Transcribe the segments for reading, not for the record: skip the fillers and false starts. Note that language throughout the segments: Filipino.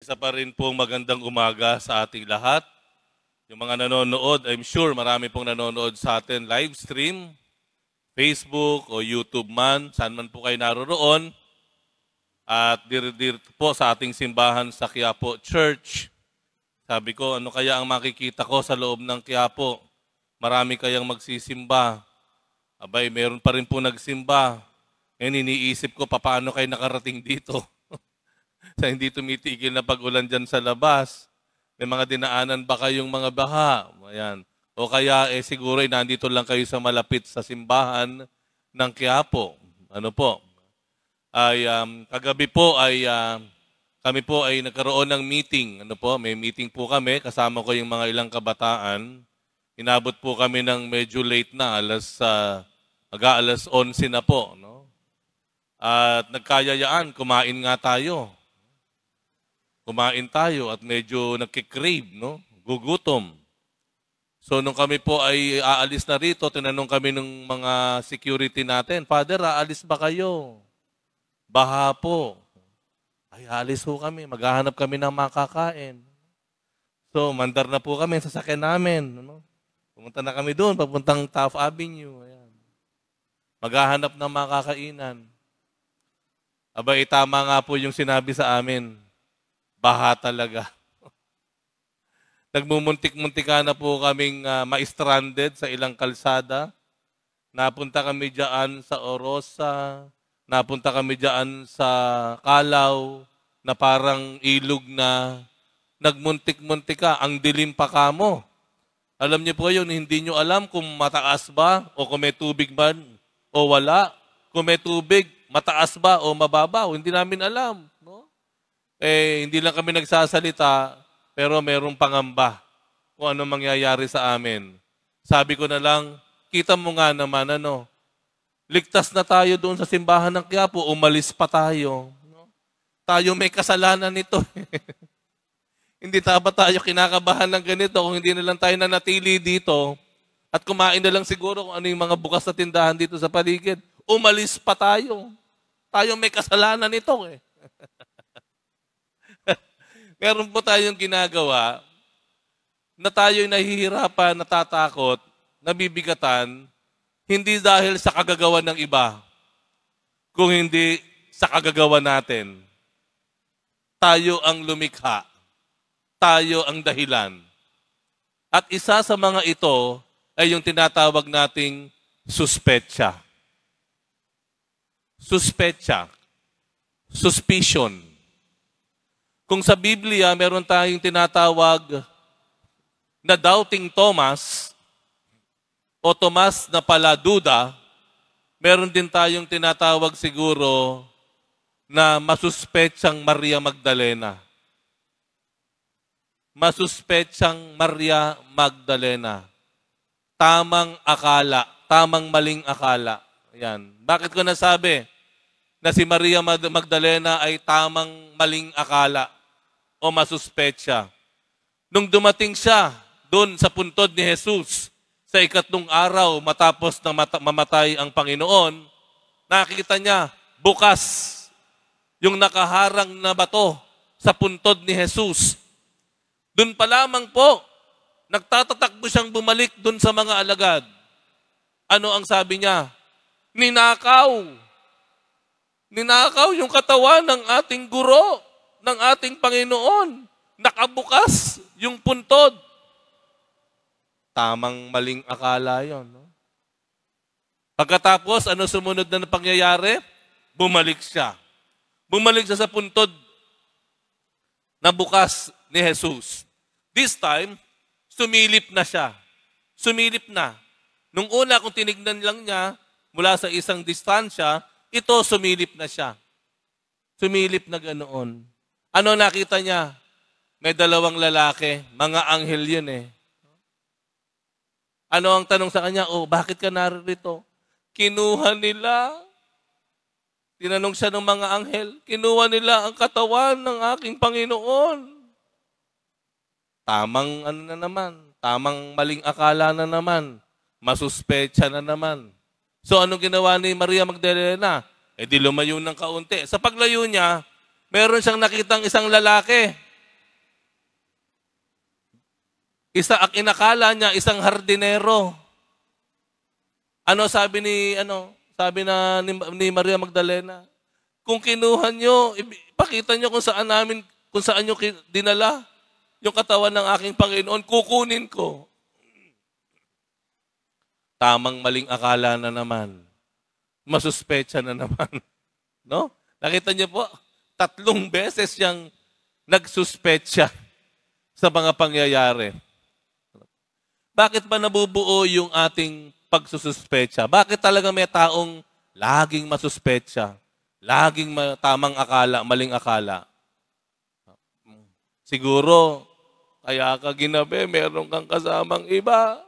Isa pa rin pong magandang umaga sa ating lahat. Yung mga nanonood, I'm sure marami pong nanonood sa atin live stream, Facebook o YouTube man, saan man po kayo naroroon. At dito po sa ating simbahan sa Quiapo Church. Sabi ko, ano kaya ang makikita ko sa loob ng Quiapo? Marami kayang magsisimba. Abay, meron pa rin po nagsimba. Ngayon, iniisip ko, paano kayo nakarating dito? Sa hindi tumitigil na pag-ulan dyan sa labas. May mga dinaanan ba kayong mga baha? Ayan. O kaya, siguro, nandito lang kayo sa malapit sa simbahan ng Quiapo. Ano po? Kagabi po kami po ay nagkaroon ng meeting. Ano po? May meeting po kami. Kasama ko yung mga ilang kabataan. Inabot po kami ng medyo late na, alas 11 na po. No? At nagkayayaan, kumain nga tayo. Kumain tayo at medyo nagkikrave, no? Gugutom. So nung kami po ay aalis na rito, tinanong kami ng mga security natin, Father, aalis ba kayo? Baha po. Ay, aalis po kami. Maghahanap kami ng makakain. So, mandar na po kami sa sasakyan namin. Ano? Pumunta na kami doon, papuntang Taft Avenue. Ayan. Maghahanap ng makakainan. Abay, tama nga po yung sinabi sa amin. Baha talaga. Nagmumuntik-muntika na po kaming ma-stranded sa ilang kalsada. Napunta kami dyan sa Orosa. Napunta kami dyan sa Kalaw na parang ilog na nagmuntik-muntika. Ang dilim pa kamo. Alam niyo po yun, hindi niyo alam kung mataas ba o kung may tubig man o wala. Kung may tubig, mataas ba o mababaw. Hindi namin alam. No? Hindi lang kami nagsasalita, pero merong pangamba kung ano mangyayari sa amin. Sabi ko na lang, kita mo nga naman, ligtas na tayo doon sa simbahan ng Quiapo, umalis pa tayo. No? Tayo may kasalanan nito. Hindi ba tayo kinakabahan ng ganito kung hindi na lang tayo nanatili dito at kumain na lang siguro kung ano yung mga bukas na tindahan dito sa paligid. Umalis pa tayo. Tayo may kasalanan nito eh. Meron po tayong ginagawa na tayo'y nahihirapan, natatakot, nabibigatan, hindi dahil sa kagagawa ng iba, kung hindi sa kagagawa natin. Tayo ang lumikha. Tayo ang dahilan. At isa sa mga ito ay yung tinatawag nating suspetsa. Suspetsa. Suspicion. Kung sa Biblia, meron tayong tinatawag na doubting Thomas o Tomas na paladuda, meron din tayong tinatawag siguro na masuspetsang Maria Magdalena. Masuspetsang Maria Magdalena. Tamang akala, tamang maling akala. Yan. Bakit ko nasabi na si Maria Magdalena ay tamang maling akala o masuspetsa? Nung dumating siya doon sa puntod ni Jesus sa ikatlong araw matapos na mamatay ang Panginoon, nakita niya bukas yung nakaharang na bato sa puntod ni Jesus. Doon pa lamang po, nagtatatakbo siyang bumalik doon sa mga alagad. Ano ang sabi niya? Ninakaw. Ninakaw yung katawan ng ating guro, ng ating Panginoon. Nakabukas yung puntod. Tamang maling akala yon. No? Pagkatapos, ano sumunod na pangyayari? Bumalik siya. Bumalik siya sa puntod na bukas ni Jesus. This time, sumilip na siya. Sumilip na. Nung una, kung tinignan lang niya mula sa isang distansya, ito sumilip na siya. Sumilip na ganoon. Ano nakita niya? May dalawang lalaki. Mga anghel yun eh. Ano ang tanong sa kanya? Bakit ka narito? Kinuha nila. Tinanong siya ng mga anghel. Kinuha nila ang katawan ng aking Panginoon. Tamang tamang maling akala na naman, masuspecha na naman. So anong ginawa ni Maria Magdalena? Di lumayo ng kaunti. Sa paglayo niya, meron siyang nakitang isang lalaki Inakala niya isang hardinero. Sabi ni Maria Magdalena, kung kinuha niyo, ipakita niyo kung saan niyo dinala yung katawan ng aking Panginoon, kukunin ko. Tamang maling akala na naman. Masuspecha na naman. No? Nakita niyo po, 3 beses siyang nagsuspecha sa mga pangyayari. Bakit ba nabubuo yung ating pagsususpecha? Bakit talaga may taong laging masuspecha? Laging tamang akala, maling akala? Siguro, kaya ka ginabi, meron kang kasamang iba.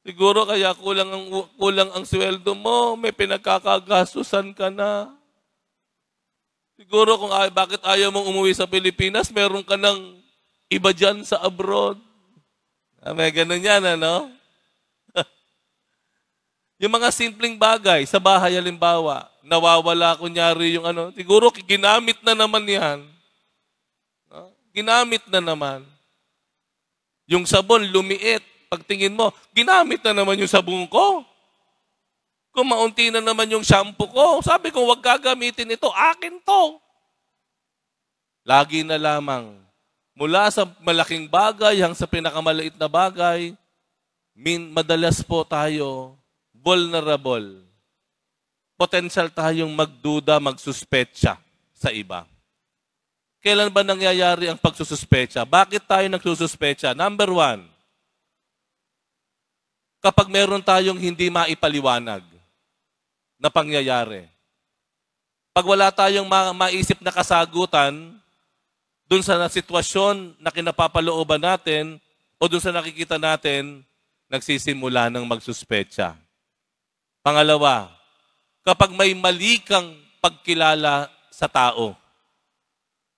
Siguro kaya kulang ang sweldo mo, may pinagkakagastusan ka na. Siguro bakit ayaw mong umuwi sa Pilipinas, meron ka ng iba dyan sa abroad. May ganun yan, ano? Yung mga simpleng bagay, sa bahay halimbawa, nawawala kunyari yung siguro ginamit na naman yan. Ginamit na naman. Yung sabon, lumiit. Pagtingin mo, ginamit na naman yung sabon ko. Kung maunti na naman yung shampoo ko, sabi ko, huwag gagamitin ito, akin to. Lagi na lamang, mula sa malaking bagay hanggang sa pinakamaliit na bagay, madalas po tayo vulnerable. Potential tayong magduda, magsuspecha sa iba. Kailan ba nangyayari ang pagsususpecha? Bakit tayo nagsususpecha? Number 1, kapag meron tayong hindi maipaliwanag na pangyayari. Pag wala tayong maisip na kasagutan dun sa sitwasyon na kinapapalooban natin o dun sa nakikita natin, nagsisimula ng magsuspecha. Pangalawa, kapag may mali kang pagkilala sa tao.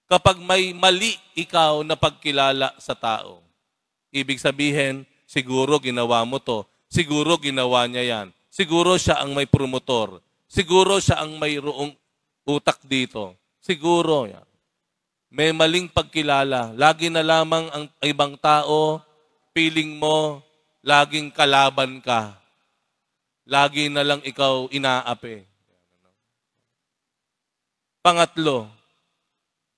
Kapag may mali ikaw na pagkilala sa tao. Ibig sabihin, siguro ginawa mo to. Siguro ginawa niya yan. Siguro siya ang may promotor. Siguro siya ang mayroong utak dito. Siguro yan. May maling pagkilala. Lagi na lamang ang ibang tao, feeling mo, laging kalaban ka. Lagi na lang ikaw inaapi. Pangatlo,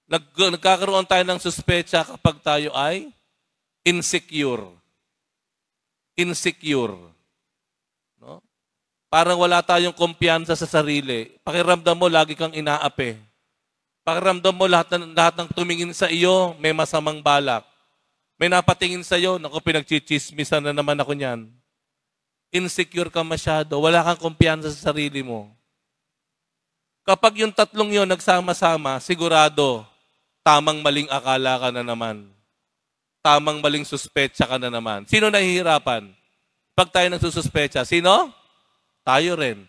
nagkakaroon tayo ng suspecha kapag tayo ay insecure. Insecure. No? Parang wala tayong kumpiyansa sa sarili. Pakiramdam mo, lagi kang inaapi. Pakiramdam mo, lahat ng tumingin sa iyo, may masamang balak. May napatingin sa iyo, naku, pinagchichismisan na naman ako niyan. Insecure ka masyado. Wala kang kumpiyansa sa sarili mo. Kapag yung 3 yun nagsama-sama, sigurado, tamang maling akala ka na naman. Tamang maling suspecha ka na naman. Sino nahihirapan? Pag tayo nagsususpecha, sino? Tayo rin.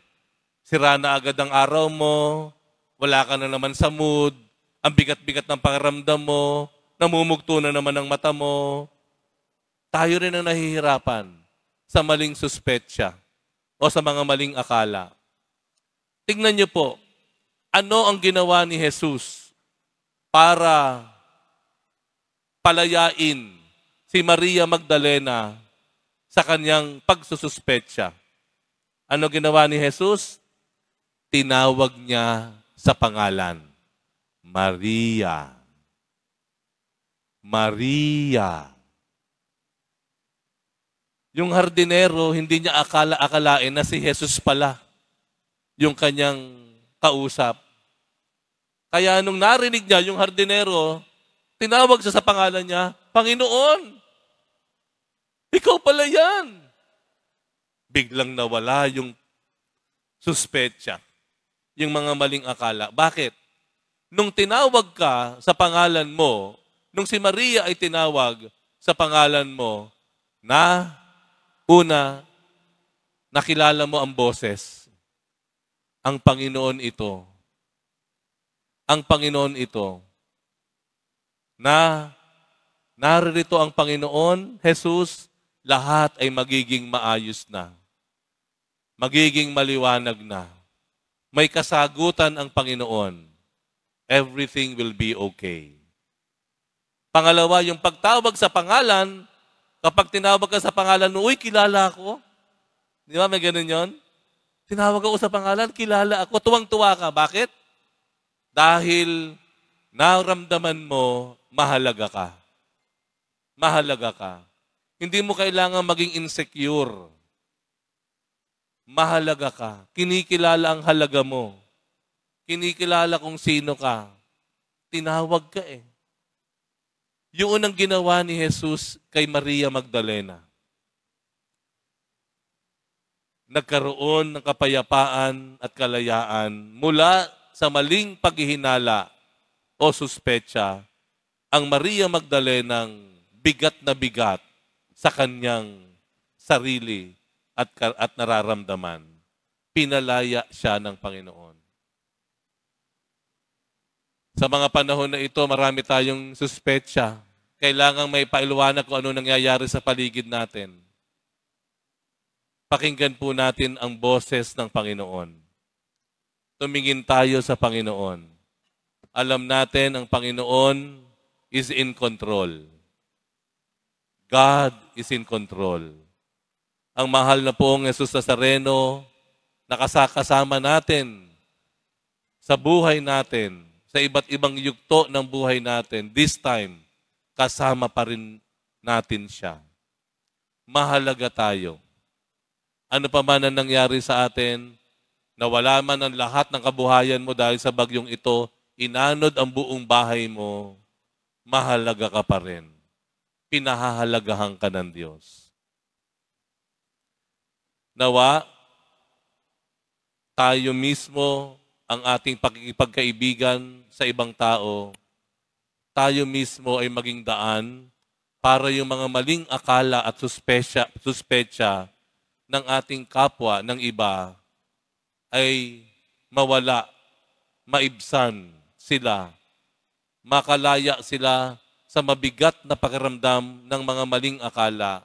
Sira na agad ang araw mo, wala ka na naman sa mood, ang bigat-bigat ng pakiramdam mo, namumugto na naman ang mata mo. Tayo rin ang nahihirapan sa maling suspecha o sa mga maling akala. Tingnan niyo po, ano ang ginawa ni Jesus para palayain si Maria Magdalena sa kanyang pagsususpecha? Ano ginawa ni Jesus? Tinawag niya sa pangalan, Maria. Maria. Yung hardinero, hindi niya akalain na si Jesus pala yung kanyang kausap. Kaya nung narinig niya yung hardinero, tinawag siya sa pangalan niya, Panginoon, ikaw pala yan. Biglang nawala yung suspecha, yung mga maling akala. Bakit? Nung tinawag ka sa pangalan mo, nung si Maria ay tinawag sa pangalan mo, una, nakilala mo ang boses. Ang Panginoon ito. Ang Panginoon ito. Na naririto ang Panginoon, Jesus, lahat ay magiging maayos na. Magiging maliwanag na. May kasagutan ang Panginoon. Everything will be okay. Pangalawa, yung pagtawag sa pangalan, kapag tinawag ka sa pangalan mo, uy, kilala ako. Di ba, may ganun yon? Tinawag ako sa pangalan, kilala ako. Tuwang-tuwa ka. Bakit? Dahil naramdaman mo, mahalaga ka. Mahalaga ka. Hindi mo kailangan maging insecure. Mahalaga ka. Kinikilala ang halaga mo. Kinikilala kung sino ka. Tinawag ka eh. Yung unang ginawa ni Jesus kay Maria Magdalena. Nagkaroon ng kapayapaan at kalayaan mula sa maling paghihinala o suspecha ang Maria Magdalenang bigat na bigat sa kanyang sarili at nararamdaman. Pinalaya siya ng Panginoon. Sa mga panahon na ito, marami tayong suspecha. Kailangang may pailuwanag kung ano nangyayari sa paligid natin. Pakinggan po natin ang boses ng Panginoon. Tumingin tayo sa Panginoon. Alam natin ang Panginoon is in control. God is in control. Ang mahal na poong Jesus Nazareno, nakasakasama natin sa buhay natin, sa iba't ibang yugto ng buhay natin. This time, kasama pa rin natin siya. Mahalaga tayo. Ano pa man ang nangyari sa atin, nawala man ang lahat ng kabuhayan mo dahil sa bagyong ito, inanod ang buong bahay mo, mahalaga ka pa rin. Pinahahalagahan ka ng Diyos. Nawa, tayo mismo ang ating pakikipagkaibigan sa ibang tao, tayo mismo ay maging daan para yung mga maling akala at suspecha ng ating kapwa, ng iba, ay mawala, maibsan sila, makalaya sila sa mabigat na pakiramdam ng mga maling akala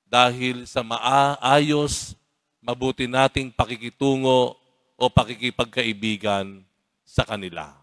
dahil sa maayos, mabuti nating pakikitungo o pakikipagkaibigan sa kanila.